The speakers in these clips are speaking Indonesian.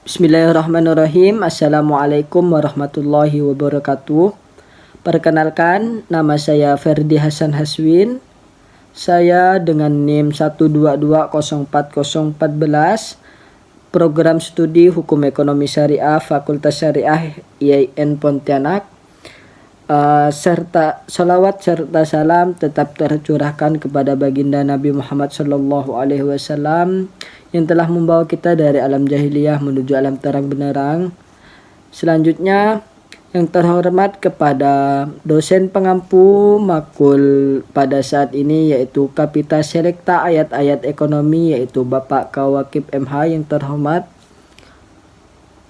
Bismillahirrahmanirrahim. Assalamualaikum warahmatullahi wabarakatuh. Perkenalkan, nama saya Ferdi Hasan Haswin. Saya dengan NIM 122040414, program studi Hukum Ekonomi Syariah Fakultas Syariah IAIN Pontianak. Serta salawat serta salam tetap tercurahkan kepada baginda Nabi Muhammad SAW yang telah membawa kita dari alam jahiliyah menuju alam terang benderang. Selanjutnya, yang terhormat kepada dosen pengampu makul pada saat ini, yaitu Kapita Selekta Ayat-Ayat Ekonomi, yaitu Bapak Kawakib MH yang terhormat.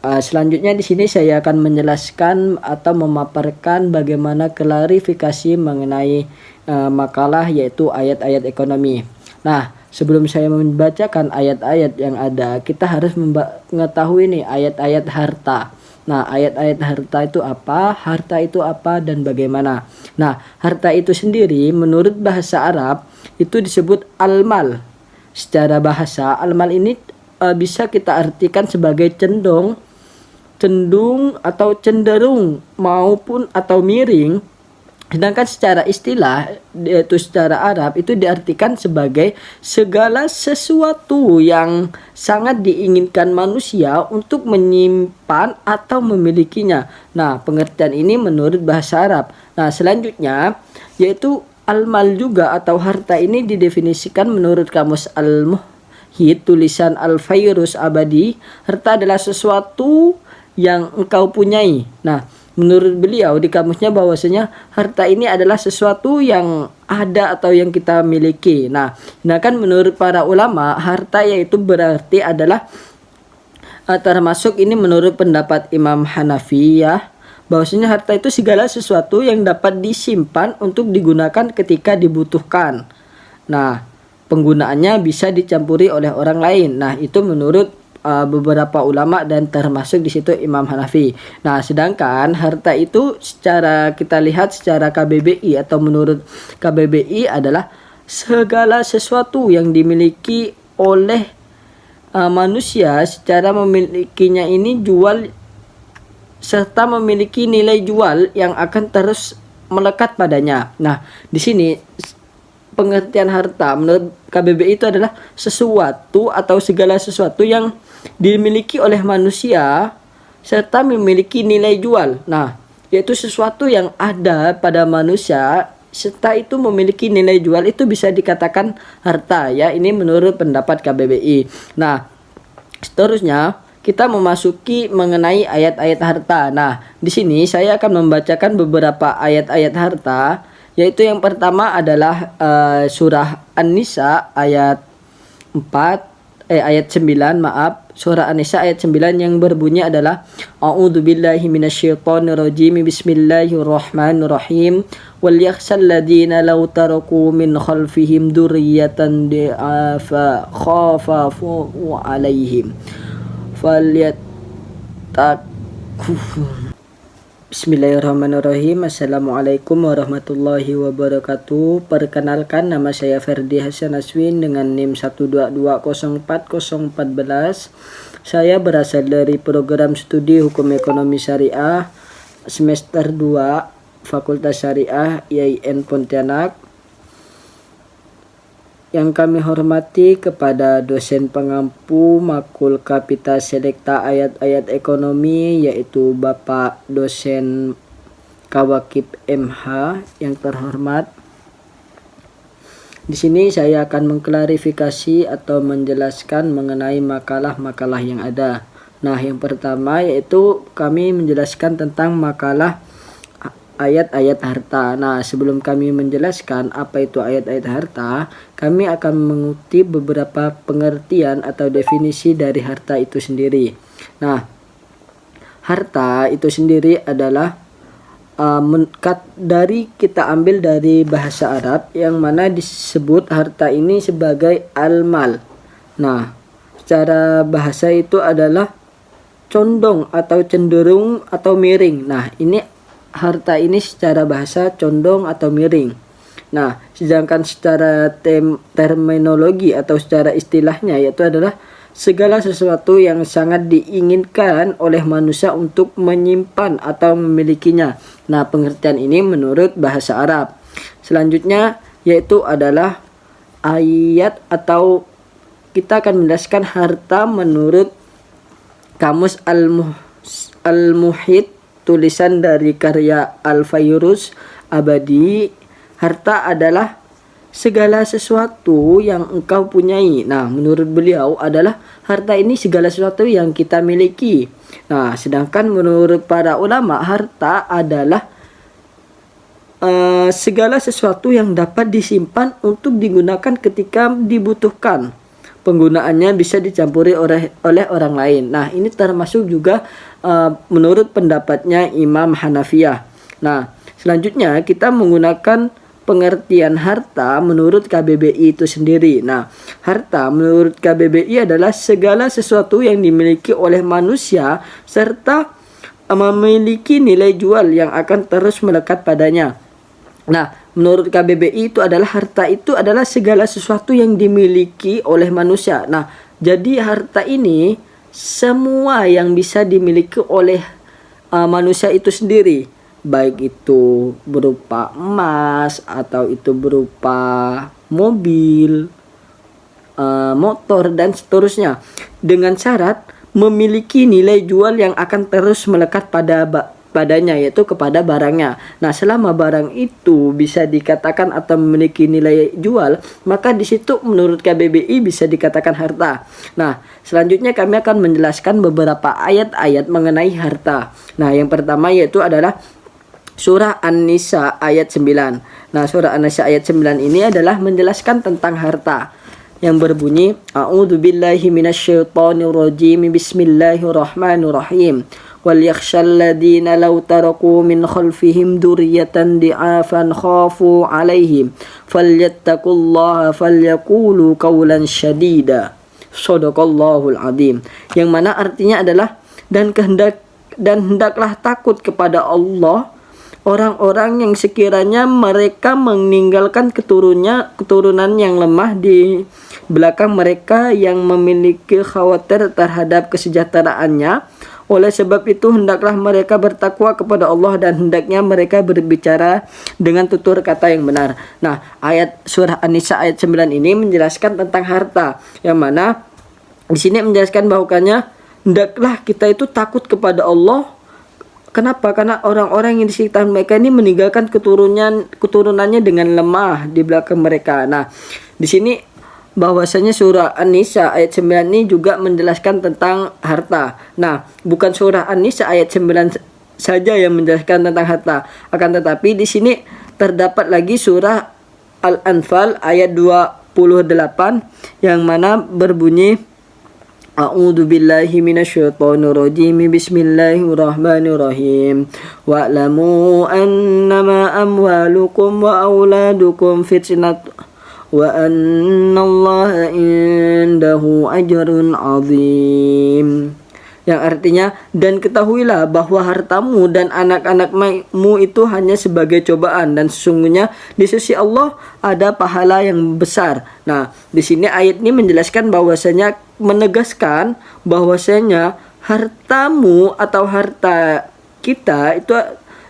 Selanjutnya di sini saya akan menjelaskan atau memaparkan bagaimana klarifikasi mengenai makalah, yaitu ayat-ayat ekonomi. Nah, sebelum saya membacakan ayat-ayat yang ada, kita harus mengetahui nih ayat-ayat harta. Nah, ayat-ayat harta itu apa, harta itu apa, dan bagaimana. Nah, harta itu sendiri menurut bahasa Arab itu disebut al-mal. Secara bahasa, al-mal ini bisa kita artikan sebagai cenderung atau cenderung maupun atau miring. Sedangkan secara istilah, yaitu secara Arab, itu diartikan sebagai segala sesuatu yang sangat diinginkan manusia untuk menyimpan atau memilikinya. Nah, pengertian ini menurut bahasa Arab. Nah, selanjutnya yaitu al-mal juga atau harta ini didefinisikan menurut Kamus Al-Muhit tulisan Al-Fayrus Abadi. Harta adalah sesuatu yang engkau punyai. Nah, menurut beliau di kamusnya bahwasanya harta ini adalah sesuatu yang ada atau yang kita miliki. Nah, sedangkan menurut para ulama, harta yaitu berarti adalah termasuk ini menurut pendapat Imam Hanafiyah, bahwasanya harta itu segala sesuatu yang dapat disimpan untuk digunakan ketika dibutuhkan. Nah, penggunaannya bisa dicampuri oleh orang lain. Nah, itu menurut beberapa ulama dan termasuk di situ Imam Hanafi. Nah, sedangkan harta itu secara kita lihat secara KBBI atau menurut KBBI adalah segala sesuatu yang dimiliki oleh manusia secara memilikinya ini jual serta memiliki nilai jual yang akan terus melekat padanya. Nah, di sini pengertian harta menurut KBBI itu adalah sesuatu atau segala sesuatu yang dimiliki oleh manusia serta memiliki nilai jual. Nah, yaitu sesuatu yang ada pada manusia serta itu memiliki nilai jual, itu bisa dikatakan harta ya. Ini menurut pendapat KBBI. Nah, seterusnya kita memasuki mengenai ayat-ayat harta. Nah, di sini saya akan membacakan beberapa ayat-ayat harta. Yaitu yang pertama adalah surah An-Nisa ayat 9, surah An-Nisa ayat 9 yang berbunyi adalah A'udzubillahi minasyaitonirrajim. Bismillahirrahmanirrahim. Wal yakhshal ladzina law taraku min khalfihim dzurriyyatan di'afa khafafu 'alaihim falyattaqu. Bismillahirrahmanirrahim. Assalamualaikum warahmatullahi wabarakatuh. Perkenalkan, nama saya Ferdi Hasan Haswin dengan NIM 122040414. Saya berasal dari program studi Hukum Ekonomi Syariah semester 2 Fakultas Syariah IAIN Pontianak. Yang kami hormati kepada dosen pengampu makul Kapita Selekta Ayat-Ayat Ekonomi, yaitu Bapak dosen Kawakib MH yang terhormat. Di sini saya akan mengklarifikasi atau menjelaskan mengenai makalah-makalah yang ada. Nah, yang pertama yaitu kami menjelaskan tentang makalah ayat-ayat harta. Nah, sebelum kami menjelaskan apa itu ayat-ayat harta, kami akan mengutip beberapa pengertian atau definisi dari harta itu sendiri. Nah, harta itu sendiri adalah kita ambil dari bahasa Arab yang mana disebut harta ini sebagai al-mal. Nah, secara bahasa itu adalah condong atau cenderung atau miring. Nah, ini harta ini secara bahasa condong atau miring. Nah, sedangkan secara terminologi atau secara istilahnya yaitu adalah segala sesuatu yang sangat diinginkan oleh manusia untuk menyimpan atau memilikinya. Nah, pengertian ini menurut bahasa Arab. Selanjutnya yaitu adalah ayat atau kita akan menjelaskan harta menurut Kamus Al-Muhit, tulisan dari karya Al-Fayruz Abadi. Harta adalah segala sesuatu yang engkau punyai. Nah, menurut beliau adalah harta ini segala sesuatu yang kita miliki. Nah, sedangkan menurut para ulama, harta adalah segala sesuatu yang dapat disimpan untuk digunakan ketika dibutuhkan. Penggunaannya bisa dicampuri oleh orang lain. Nah, ini termasuk juga menurut pendapatnya Imam Hanafiyah. Nah, selanjutnya kita menggunakan pengertian harta menurut KBBI itu sendiri. Nah, harta menurut KBBI adalah segala sesuatu yang dimiliki oleh manusia serta memiliki nilai jual yang akan terus melekat padanya. Nah, menurut KBBI itu adalah harta itu adalah segala sesuatu yang dimiliki oleh manusia. Nah, jadi harta ini semua yang bisa dimiliki oleh manusia itu sendiri, baik itu berupa emas atau itu berupa mobil, motor dan seterusnya, dengan syarat memiliki nilai jual yang akan terus melekat padanya, yaitu kepada barangnya. Nah, selama barang itu bisa dikatakan atau memiliki nilai jual, maka di situ menurut KBBI bisa dikatakan harta. Nah, selanjutnya kami akan menjelaskan beberapa ayat-ayat mengenai harta. Nah, yang pertama yaitu adalah surah An-Nisa ayat 9. Nah, surah An-Nisa ayat 9 ini adalah menjelaskan tentang harta yang berbunyi A'udzubillahi minasyaitonirrajim. Bismillahirrahmanirrahim. وَلْيَخْشَى الَّذِينَ لَوْ تَرَكُوا مِنْ خَلْفِهِمْ ذُرِّيَّةً ضِعَافًا خَافُوا عَلَيْهِمْ فَلْيَتَّقُوا اللَّهَ فَلْيَقُولُوا قَوْلًا شَدِيدًا. Shadaqallahul Azim. Yang mana artinya adalah dan hendaklah takut kepada Allah orang-orang yang sekiranya mereka meninggalkan keturunan yang lemah di belakang mereka yang memiliki khawatir terhadap kesejahteraannya. Oleh sebab itu hendaklah mereka bertakwa kepada Allah dan hendaknya mereka berbicara dengan tutur kata yang benar. Nah, ayat surah An-Nisa ayat 9 ini menjelaskan tentang harta, yang mana di sini menjelaskan bahwakannya hendaklah kita itu takut kepada Allah. Kenapa? Karena orang-orang yang di sekitar mereka ini meninggalkan keturunannya dengan lemah di belakang mereka. Nah, di sini bahwasanya surah An-Nisa ayat 9 ini juga menjelaskan tentang harta. Nah, bukan surah An-Nisa ayat 9 saja yang menjelaskan tentang harta, akan tetapi di sini terdapat lagi surah Al-Anfal ayat 28 yang mana berbunyi A'udzubillahi minasyaitonirrajim. Bismillahirrahmanirrahim. Wa'lamu annama amwalukum wa auladukum fitnatun wa annallaha indahu ajrun azim. Yang artinya, dan ketahuilah bahwa hartamu dan anak-anakmu itu hanya sebagai cobaan dan sesungguhnya di sisi Allah ada pahala yang besar. Nah, di sini ayat ini menjelaskan bahwasanya menegaskan bahwasanya hartamu atau harta kita itu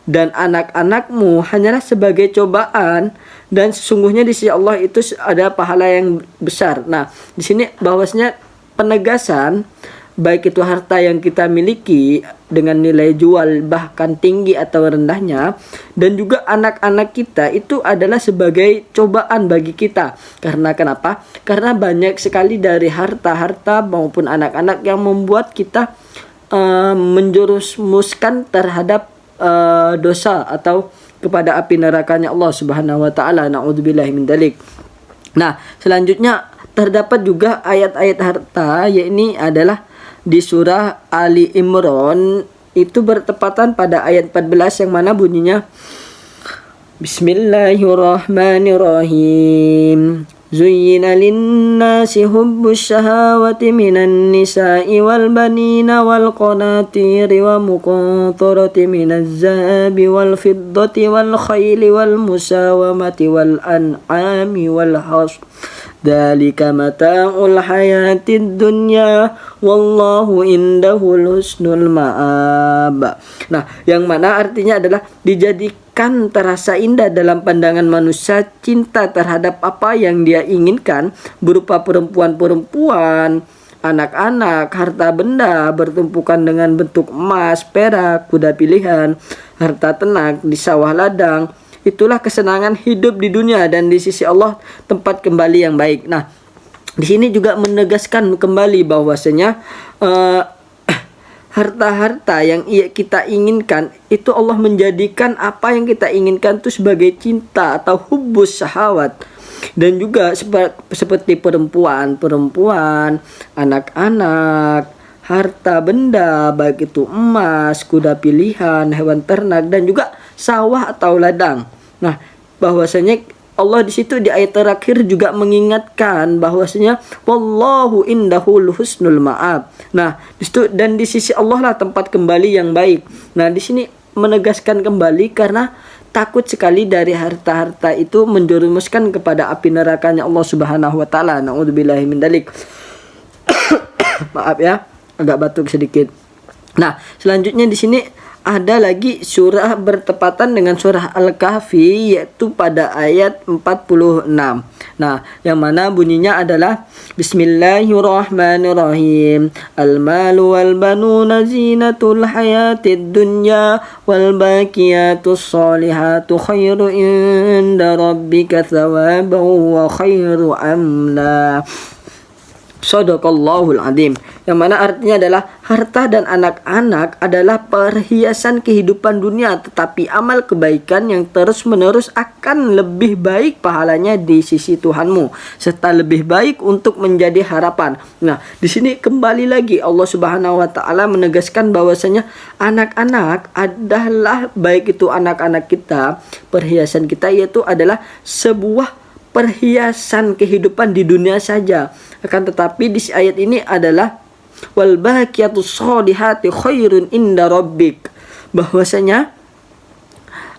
dan anak-anakmu hanyalah sebagai cobaan dan sesungguhnya di sisi Allah itu ada pahala yang besar. Nah, di sini bahwasanya penegasan baik itu harta yang kita miliki dengan nilai jual bahkan tinggi atau rendahnya, dan juga anak-anak kita itu adalah sebagai cobaan bagi kita. Karena kenapa? Karena banyak sekali dari harta-harta maupun anak-anak yang membuat kita menjerumuskan terhadap dosa atau kepada api nerakanya Allah Subhanahu wa taala. Na'udzubillahi min dzalik. Nah, selanjutnya terdapat juga ayat-ayat harta, yakni adalah di surah Ali Imran, itu bertepatan pada ayat 14 yang mana bunyinya Bismillahirrahmanirrahim. Zuyyina lin-nasi hubbus syahawati minan nisa'i wal banina wal qanatiri wa muqantarati minaz zahabi wal fiddati wal khayli wal musawamati wal an'ami wal Dzalika mata'ul hayatid dunya wallahu indahul husnul ma'ab. Nah, yang mana artinya adalah dijadikan terasa indah dalam pandangan manusia cinta terhadap apa yang dia inginkan berupa perempuan-perempuan, anak-anak, harta benda bertumpukan dengan bentuk emas, perak, kuda pilihan, harta ternak di sawah ladang. Itulah kesenangan hidup di dunia dan di sisi Allah tempat kembali yang baik. Nah, di sini juga menegaskan kembali bahwasanya harta-harta yang kita inginkan itu Allah menjadikan apa yang kita inginkan itu sebagai cinta atau hubbus syahwat. Dan juga seperti perempuan, anak-anak, harta benda baik itu emas, kuda pilihan, hewan ternak dan juga sawah atau ladang. Nah, bahwasanya Allah di situ di ayat terakhir juga mengingatkan bahwasanya wallahu indahul husnul ma'ab. Nah, di situ dan di sisi Allah lah tempat kembali yang baik. Nah, di sini menegaskan kembali karena takut sekali dari harta-harta itu menjerumuskan kepada api nerakanya Allah Subhanahu wa taala. Nauzubillahi min dzalik. Maaf ya, agak batuk sedikit. Nah, selanjutnya di sini ada lagi surah bertepatan dengan surah Al-Kahfi yaitu pada ayat 46. Nah, yang mana bunyinya adalah Bismillahirrahmanirrahim. Al-malu wal banuna zinatul hayatid dunya wal baqiyatus solihatu khairu inda rabbika thawaban wa khairu amla. Shadaqallahul azim. Yang mana artinya adalah harta dan anak-anak adalah perhiasan kehidupan dunia, tetapi amal kebaikan yang terus-menerus akan lebih baik pahalanya di sisi Tuhanmu serta lebih baik untuk menjadi harapan. Nah, di sini kembali lagi Allah Subhanahu wa taala menegaskan bahwasanya anak-anak adalah baik itu anak-anak kita, perhiasan kita yaitu adalah sebuah perhiasan kehidupan di dunia saja. Akan tetapi di ayat ini adalah wal baqiyatus sholihati khairun inda rabbik, bahwasanya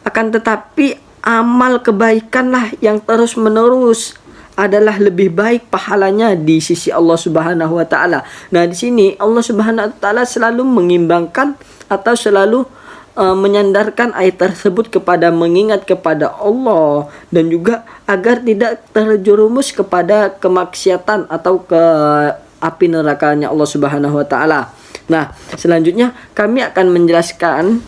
akan tetapi amal kebaikanlah yang terus menerus adalah lebih baik pahalanya di sisi Allah Subhanahu wa taala. Nah, di sini Allah Subhanahu wa taala selalu mengimbangkan atau selalu menyandarkan ayat tersebut kepada mengingat kepada Allah dan juga agar tidak terjerumus kepada kemaksiatan atau ke api nerakanya Allah Subhanahu wa taala. Nah, selanjutnya kami akan menjelaskan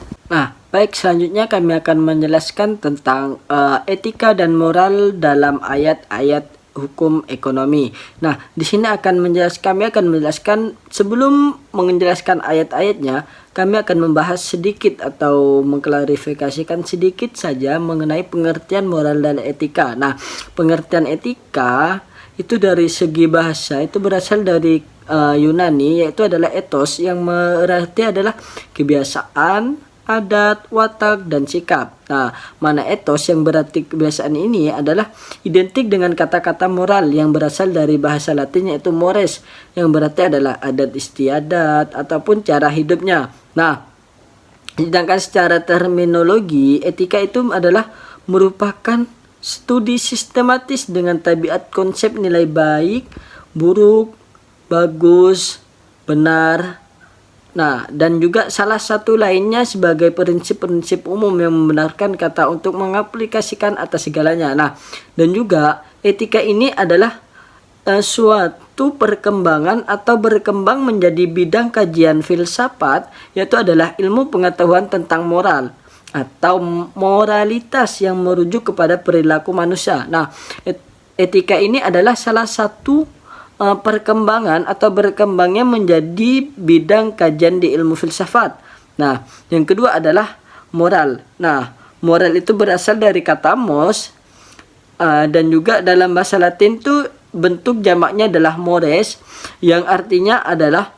selanjutnya kami akan menjelaskan tentang etika dan moral dalam ayat-ayat hukum ekonomi. Nah, di sini kami akan menjelaskan sebelum menjelaskan ayat-ayatnya, kami akan membahas sedikit atau mengklarifikasikan sedikit saja mengenai pengertian moral dan etika. Nah, pengertian etika itu dari segi bahasa itu berasal dari Yunani, yaitu adalah ethos yang berarti adalah kebiasaan, adat, watak, dan sikap. Nah, mana ethos yang berarti kebiasaan ini adalah identik dengan kata-kata moral yang berasal dari bahasa Latin yaitu mores, yang berarti adalah adat istiadat ataupun cara hidupnya. Nah, sedangkan secara terminologi, etika itu adalah merupakan studi sistematis dengan tabiat konsep nilai baik, buruk, bagus, benar. Nah, dan juga salah satu lainnya sebagai prinsip-prinsip umum yang membenarkan kata untuk mengaplikasikan atas segalanya. Nah, dan juga etika ini adalah suatu perkembangan atau berkembang menjadi bidang kajian filsafat, yaitu adalah ilmu pengetahuan tentang moral atau moralitas yang merujuk kepada perilaku manusia. Nah, etika ini adalah salah satu perkembangan atau berkembangnya menjadi bidang kajian di ilmu filsafat. Nah, yang kedua adalah moral. Nah, moral itu berasal dari kata mos dan juga dalam bahasa Latin itu bentuk jamaknya adalah mores yang artinya adalah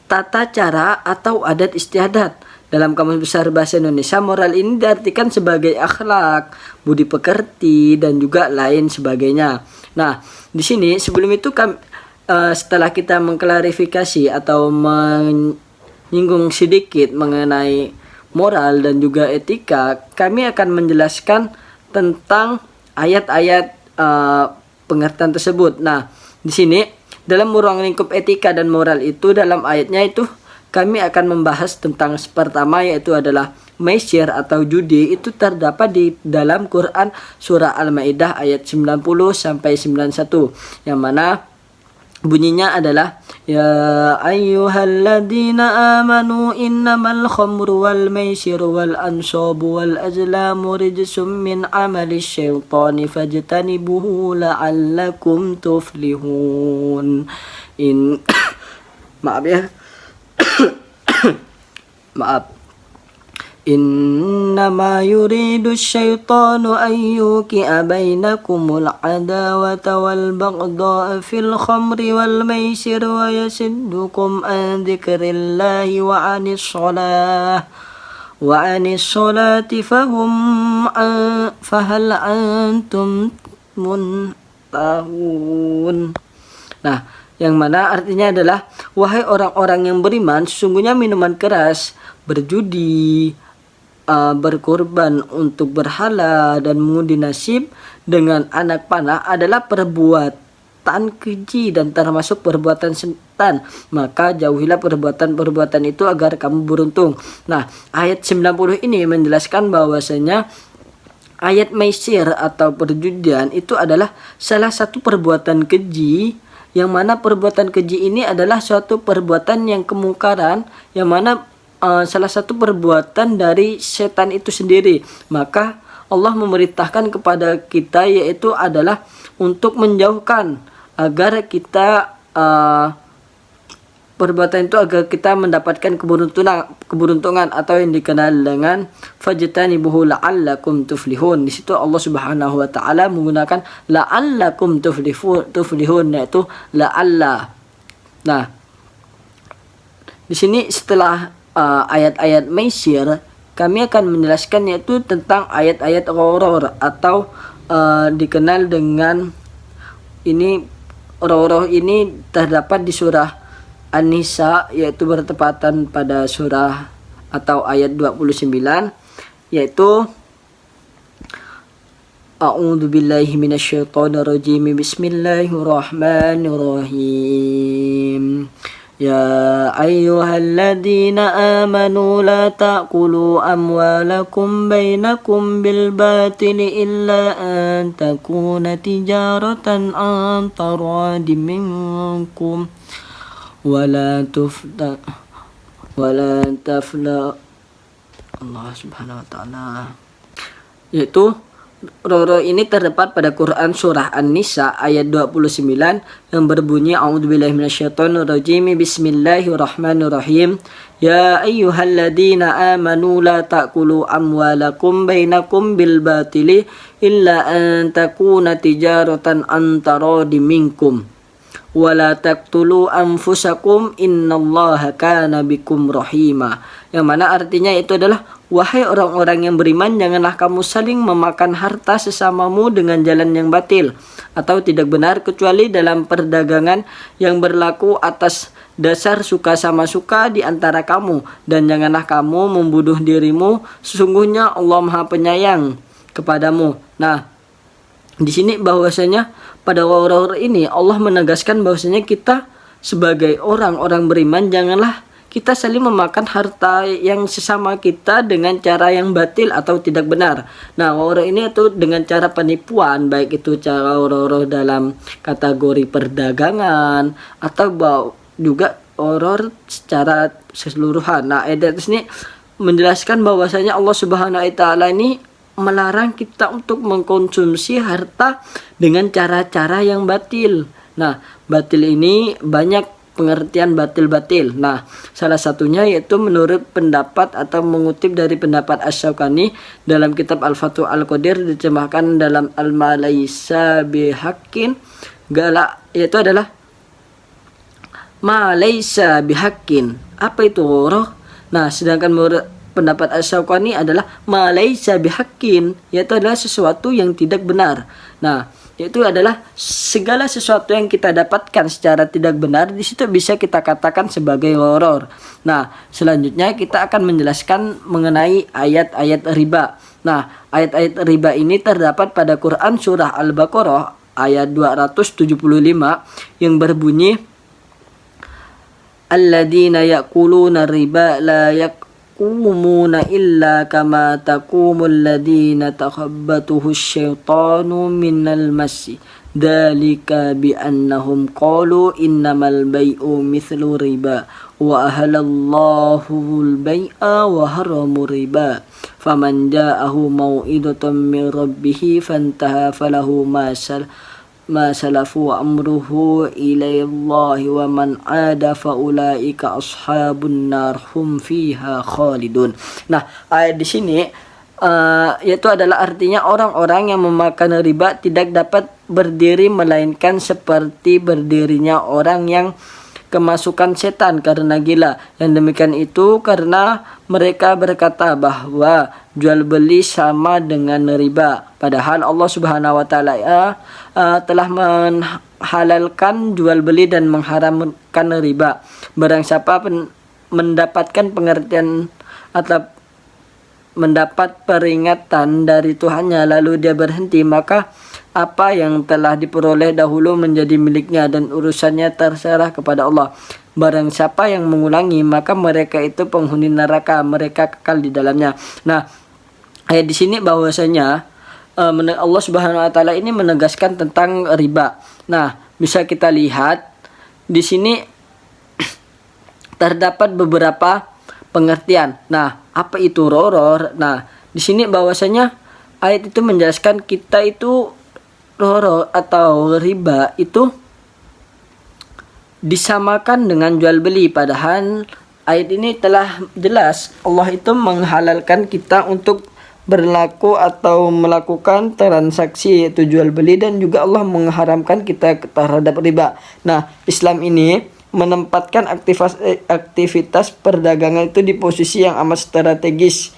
tata cara atau adat istiadat. Dalam Kamus Besar Bahasa Indonesia, moral ini diartikan sebagai akhlak, budi pekerti, dan juga lain sebagainya. Nah, di sini sebelum itu setelah kita mengklarifikasi atau menyinggung sedikit mengenai moral dan juga etika, kami akan menjelaskan tentang ayat-ayat pengertian tersebut. Nah, di sini dalam ruang lingkup etika dan moral itu dalam ayatnya itu kami akan membahas tentang pertama yaitu adalah maisir atau judi. Itu terdapat di dalam Quran surah Al-Maidah ayat 90 sampai 91 yang mana bunyinya adalah ya ayyuhalladzina amanu innamal khamru wal maisiru wal ansabu wal azlamu rijsum min amali syaitani fajtanibuhu la'allakum tuflihun. Maaf ya. Maaf. Innama yuridu syaitanu an yuqi'a bainakumul adawata wal baghdha'a fil khamri wal maisir wa yasiddukum an dzikrillahi wa anis salati fahal antum muntahun. Nah, yang mana artinya adalah wahai orang-orang yang beriman, sesungguhnya minuman keras, berjudi, berkorban untuk berhala dan mengundi nasib dengan anak panah adalah perbuatan keji dan termasuk perbuatan setan. Maka jauhilah perbuatan-perbuatan itu agar kamu beruntung. Nah, ayat 90 ini menjelaskan bahwasanya ayat maisir atau perjudian itu adalah salah satu perbuatan keji, yang mana perbuatan keji ini adalah suatu perbuatan yang kemungkaran, yang mana salah satu perbuatan dari setan itu sendiri. Maka Allah memerintahkan kepada kita yaitu adalah untuk menjauhkan agar kita perbuatan itu agar kita mendapatkan keberuntungan atau yang dikenal dengan fajtanibuhu la'allakum tuflihun. Di situ Allah Subhanahu wa taala menggunakan la'allakum tuflihun yaitu la'alla. Nah, di sini setelah ayat-ayat maisir, kami akan menjelaskan yaitu tentang ayat-ayat gharar atau dikenal dengan ini. Gharar ini terdapat di surah An-Nisa, yaitu bertepatan pada surah atau ayat 29, yaitu A'udzu billahi minasyaitonir rajim. Bismillahirrahmanirrahim. Ya ayyuhalladzina amanu la ta'kulu amwalakum bainakum bil batili illa an takuna tijaratan an taradin minkum wala tafla Allah Subhanahu wa taala. Yaitu Roro ini terdapat pada Quran surah An-Nisa ayat 29 yang berbunyi A'udzubillahi minasyaitonirrajim. Bismillahirrahmanirrahim. Ya ayyuhalladzina amanu la ta'kulu amwalakum bainakum bil batili illa an takuna tijaratan an taradi minkum wala taqtulu anfusakum innallaha kana bikum rahima. Yang mana artinya itu adalah wahai orang-orang yang beriman, janganlah kamu saling memakan harta sesamamu dengan jalan yang batil atau tidak benar kecuali dalam perdagangan yang berlaku atas dasar suka sama suka di antara kamu, dan janganlah kamu membunuh dirimu, sesungguhnya Allah Maha Penyayang kepadamu. Nah, di sini bahwasanya pada gharar ini Allah menegaskan bahwasanya kita sebagai orang-orang beriman janganlah kita saling memakan harta yang sesama kita dengan cara yang batil atau tidak benar. Nah, gharar ini itu dengan cara penipuan, baik itu cara gharar dalam kategori perdagangan atau juga gharar secara keseluruhan. Nah, ayat ini menjelaskan bahwasanya Allah Subhanahu wa taala ini melarang kita untuk mengkonsumsi harta dengan cara-cara yang batil. Nah, batil ini banyak pengertian batil-batil. Nah, salah satunya yaitu menurut pendapat atau mengutip dari pendapat Asy-Syaukani dalam kitab Al-Fathu Al-Qadir diterjemahkan dalam Al-Malaisa bihaqqin gala, yaitu adalah malaisa bihaqqin. Apa itu gharar? Nah, sedangkan menurut pendapat Asy-Syaukani adalah malaisa bihaqqin, yaitu adalah sesuatu yang tidak benar. Nah, yaitu adalah segala sesuatu yang kita dapatkan secara tidak benar, di situ bisa kita katakan sebagai gharar. Nah, selanjutnya kita akan menjelaskan mengenai ayat-ayat riba. Nah, ayat-ayat riba ini terdapat pada Quran surah Al-Baqarah ayat 275 yang berbunyi alladzina ya'kuluna riba la yaqumuna illa kama taqumul ladzina takhabbatuhu syaitanu minal masi dzalika bi annahum qalu innamal bai'u mithlu riba wa ahalallahu al-bai'a wa haramu riba faman ja'ahu mau'izatun min rabbih fantaha falahu ma salafu wa amruhu ilallahi wa man ada faulaika ashabun nar hum fiha khalidun. Nah, ayat di sini yaitu adalah artinya orang-orang yang memakan riba tidak dapat berdiri melainkan seperti berdirinya orang yang kemasukan setan karena gila. Yang demikian itu karena mereka berkata bahwa jual beli sama dengan riba, padahal Allah Subhanahu wa taala telah menghalalkan jual beli dan mengharamkan riba. Barang siapa mendapatkan pengertian atau mendapat peringatan dari Tuhannya lalu dia berhenti, maka apa yang telah diperoleh dahulu menjadi miliknya dan urusannya terserah kepada Allah. Barang siapa yang mengulangi, maka mereka itu penghuni neraka, mereka kekal di dalamnya. Nah, ayat di sini bahwasanya Allah Subhanahu wa taala ini menegaskan tentang riba. Nah, bisa kita lihat di sini terdapat beberapa pengertian. Nah, apa itu roror? Nah, di sini bahwasanya ayat itu menjelaskan kita itu roror atau riba itu disamakan dengan jual beli, padahal ayat ini telah jelas Allah itu menghalalkan kita untuk berlaku atau melakukan transaksi yaitu jual beli, dan juga Allah mengharamkan kita terhadap riba. Nah, Islam ini menempatkan aktivitas perdagangan itu di posisi yang amat strategis.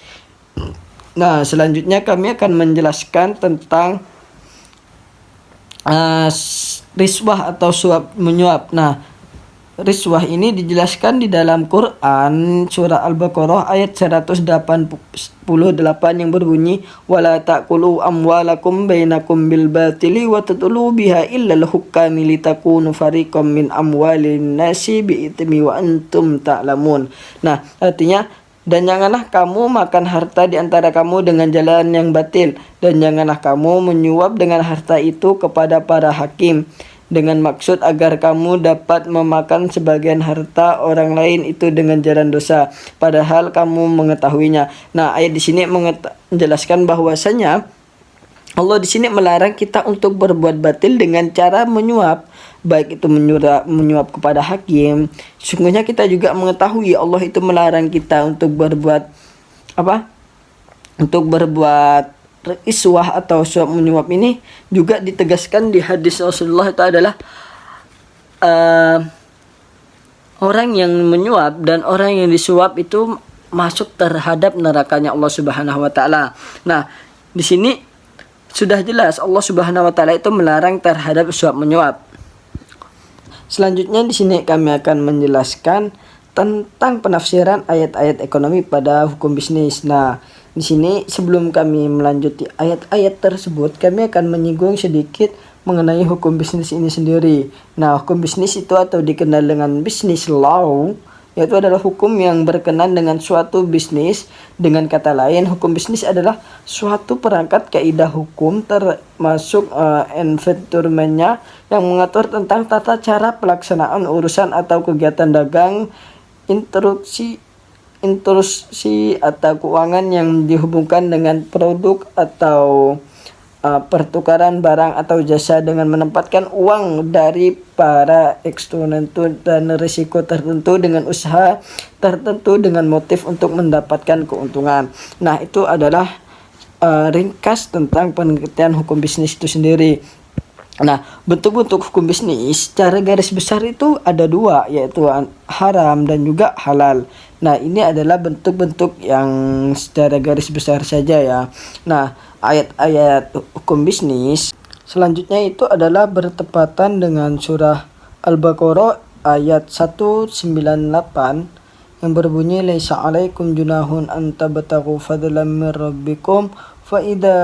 Nah, selanjutnya kami akan menjelaskan tentang riswah atau suap menyuap. Nah, riswah ini dijelaskan di dalam Quran surah Al-Baqarah ayat 188 yang berbunyi wala ta'kulu amwalakum bainakum bil batili wa tatlu biha illa al-hukami litakunu fariqam min amwalin nasi bi ithmi wa antum ta'lamun. Nah, artinya dan janganlah kamu makan harta di antara kamu dengan jalan yang batil, dan janganlah kamu menyuap dengan harta itu kepada para hakim dengan maksud agar kamu dapat memakan sebagian harta orang lain itu dengan jalan dosa, padahal kamu mengetahuinya. Nah, ayat di sini menjelaskan bahwasanya Allah di sini melarang kita untuk berbuat batil dengan cara menyuap, baik itu menyuap kepada hakim. Sungguhnya kita juga mengetahui Allah itu melarang kita untuk berbuat Untuk berbuat iswah atau suap menyuap ini juga ditegaskan di hadis Rasulullah itu adalah orang yang menyuap dan orang yang disuap itu masuk terhadap nerakanya Allah Subhanahu wa taala. Nah, di sini sudah jelas Allah Subhanahu wa taala itu melarang terhadap suap menyuap. Selanjutnya di sini kami akan menjelaskan tentang penafsiran ayat-ayat ekonomi pada hukum bisnis. Nah, di sini sebelum kami melanjuti ayat-ayat tersebut, kami akan menyinggung sedikit mengenai hukum bisnis ini sendiri. Nah, hukum bisnis itu atau dikenal dengan business law, yaitu adalah hukum yang berkenaan dengan suatu bisnis. Dengan kata lain, hukum bisnis adalah suatu perangkat kaidah hukum termasuk environmentnya yang mengatur tentang tata cara pelaksanaan urusan atau kegiatan dagang, intrusi atau keuangan yang dihubungkan dengan produk atau pertukaran barang atau jasa dengan menempatkan uang dari para eksternal dan risiko tertentu dengan usaha tertentu dengan motif untuk mendapatkan keuntungan. Nah, itu adalah ringkas tentang pengertian hukum bisnis itu sendiri. Nah, bentuk-bentuk hukum bisnis secara garis besar itu ada dua, yaitu haram dan juga halal. Nah, ini adalah bentuk-bentuk yang secara garis besar saja ya. Nah, ayat-ayat hukum bisnis selanjutnya itu adalah bertepatan dengan surah Al-Baqarah ayat 198 yang berbunyi laisa alaikum junahun an tabtaghu fadlan min rabbikum فإذا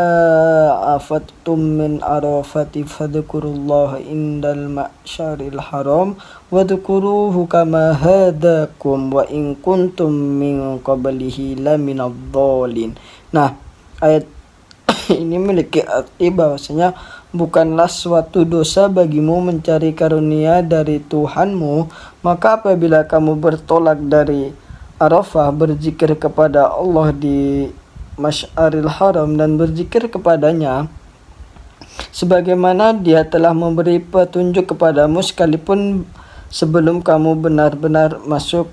أفضتم من عرفات فاذكروا الله عند المشعر الحرام واذكروه كما هداكم وإن كنتم من قبله لمن الضالين. Nah, ayat ini memiliki arti bahwasanya bukanlah suatu dosa bagimu mencari karunia dari Tuhanmu, maka apabila kamu bertolak dari Arafah, berzikir kepada Allah di Masy'aril Haram dan berzikir kepadanya sebagaimana Dia telah memberi petunjuk kepadamu, sekalipun sebelum kamu benar-benar masuk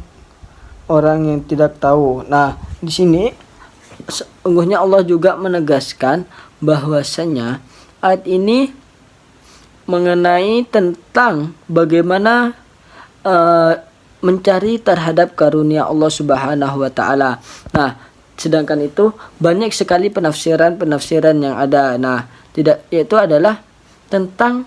orang yang tidak tahu. Nah, di sini sungguhnya Allah juga menegaskan bahwasanya ayat ini mengenai tentang bagaimana mencari terhadap karunia Allah Subhanahu wa taala. Nah, sedangkan itu banyak sekali penafsiran yang ada. Nah, yaitu adalah tentang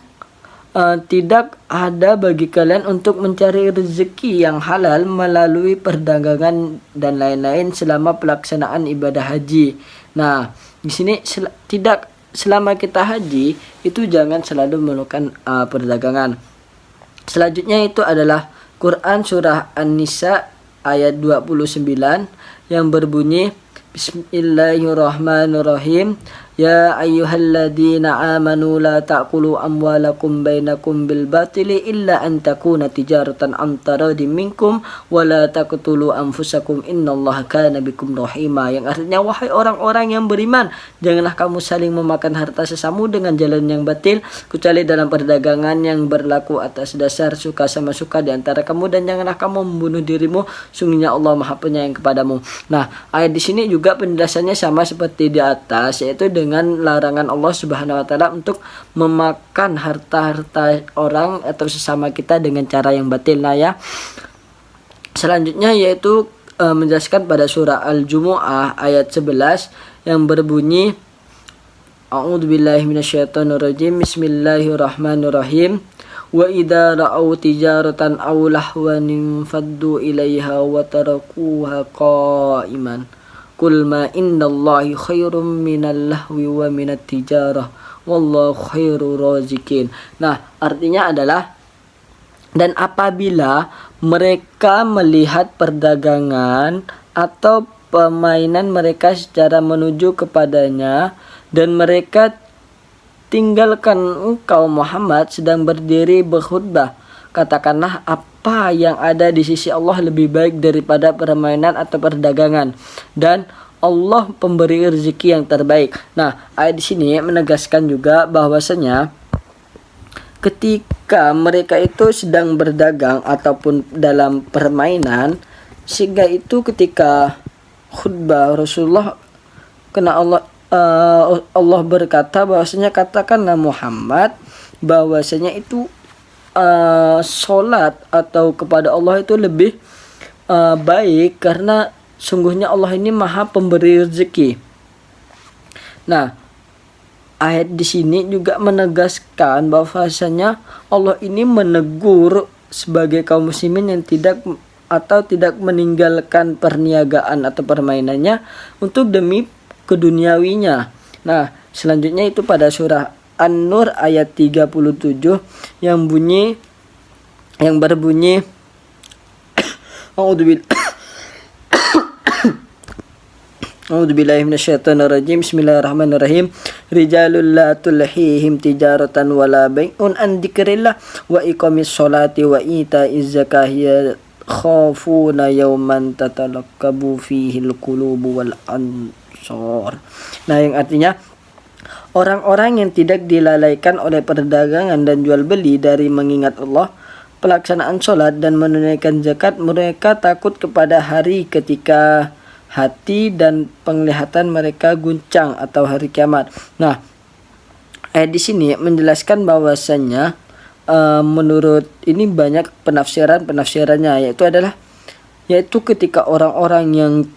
tidak ada bagi kalian untuk mencari rezeki yang halal melalui perdagangan dan lain-lain selama pelaksanaan ibadah haji. Nah, di sini tidak selama kita haji itu jangan selalu melakukan perdagangan. Selanjutnya itu adalah Quran surah An-Nisa ayat 29 yang berbunyi Bismillahirrahmanirrahim. Ya ayyuhalladzina amanu la ta'kulu amwalakum bainakum bil batili illa an takuna tijaratan an taradin minkum wa la taqtulu anfusakum innallaha kana bikum rahima. Yang artinya, wahai orang-orang yang beriman, janganlah kamu saling memakan harta sesamu dengan jalan yang batil kecuali dalam perdagangan yang berlaku atas dasar suka sama suka di antara kamu, dan janganlah kamu membunuh dirimu, sungguhnya Allah Maha Penyayang kepadamu. Nah, ayat di sini juga penjelasannya sama seperti di atas, yaitu dengan larangan Allah Subhanahu wa taala untuk memakan harta-harta orang atau sesama kita dengan cara yang batil. Nah ya. Selanjutnya yaitu menjelaskan pada surah Al-Jumu'ah ayat 11 yang berbunyi A'udzubillahi minasyaitonirrajim. Bismillahirrahmanirrahim. Wa idza ra'au tijaratan aw lahwan faddu ilaiha wa tarakuha qa'iman. Qul ma innallahi khairum minal lahwi wa minat tijarah wallahu khairur razikin. Nah, artinya adalah, dan apabila mereka melihat perdagangan atau permainan mereka secara menuju kepadanya dan mereka tinggalkan engkau Muhammad sedang berdiri berkhutbah, katakanlah apa yang ada di sisi Allah lebih baik daripada permainan atau perdagangan, dan Allah pemberi rezeki yang terbaik. Nah, ayat di sini menegaskan juga bahwasanya ketika mereka itu sedang berdagang ataupun dalam permainan, sehingga itu ketika khutbah Rasulullah kena Allah berkata bahwasanya katakanlah Muhammad bahwasanya itu sholat atau kepada Allah itu lebih baik karena sungguhnya Allah ini Maha Pemberi rezeki. Nah, ayat di sini juga menegaskan bahwasanya Allah ini menegur sebagai kaum muslimin yang tidak meninggalkan perniagaan atau permainannya untuk demi keduniawinya. Nah, selanjutnya itu pada surah An-Nur ayat 37 yang berbunyi A'udzubillahi minasyaitonirrajim. Bismillahirrahmanirrahim. Rijalul la tulhihim tijaratan wala bai'un an dzikrillah wa iqamis sholati wa ita'iz zakah khafuna yawman tatalaqabu fihi alqulubu wal ansor. Nah, yang artinya orang-orang yang tidak dilalaikan oleh perdagangan dan jual beli dari mengingat Allah, pelaksanaan sholat dan menunaikan zakat, mereka takut kepada hari ketika hati dan penglihatan mereka guncang atau hari kiamat. Nah, di sini menjelaskan bahwasannya menurut ini banyak penafsirannya, yaitu ketika orang-orang yang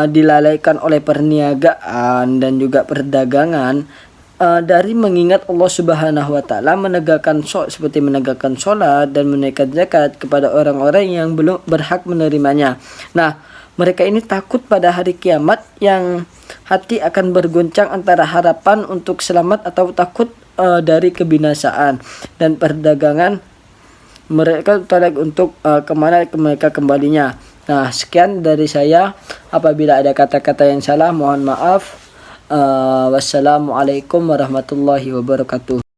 dilalaikan oleh perniagaan dan juga perdagangan dari mengingat Allah Subhanahu wa taala, seperti menegakkan sholat dan menunaikan zakat kepada orang-orang yang belum berhak menerimanya. Nah, Mereka ini takut pada hari kiamat yang hati akan berguncang antara harapan untuk selamat atau takut dari kebinasaan, dan perdagangan mereka tertarik untuk kemana mereka kembalinya. Nah, sekian dari saya. Apabila ada kata-kata yang salah, mohon maaf. Wassalamualaikum warahmatullahi wabarakatuh.